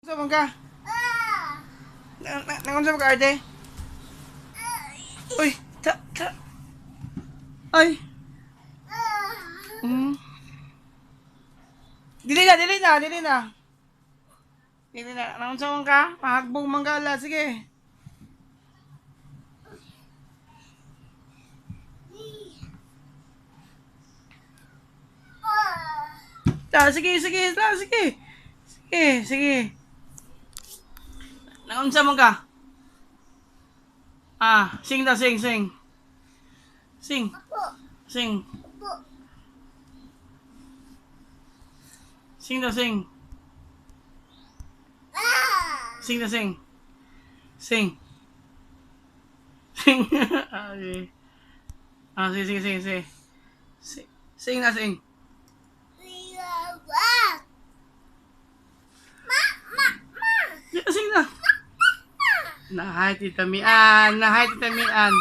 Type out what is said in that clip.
Saan ka? Nangunsa mo ka, arte? Uy, Ay. Dili na. Dili na. Nangunsa mo ka? Mahagbong manggala. Sige. Sige. Nangunsa mo ka? Sing daw, sing. Sing. Sing daw, sing. Sing. Sing. Okay. Sige. Sing na, sing. Sing na. Nahay, tita Mian.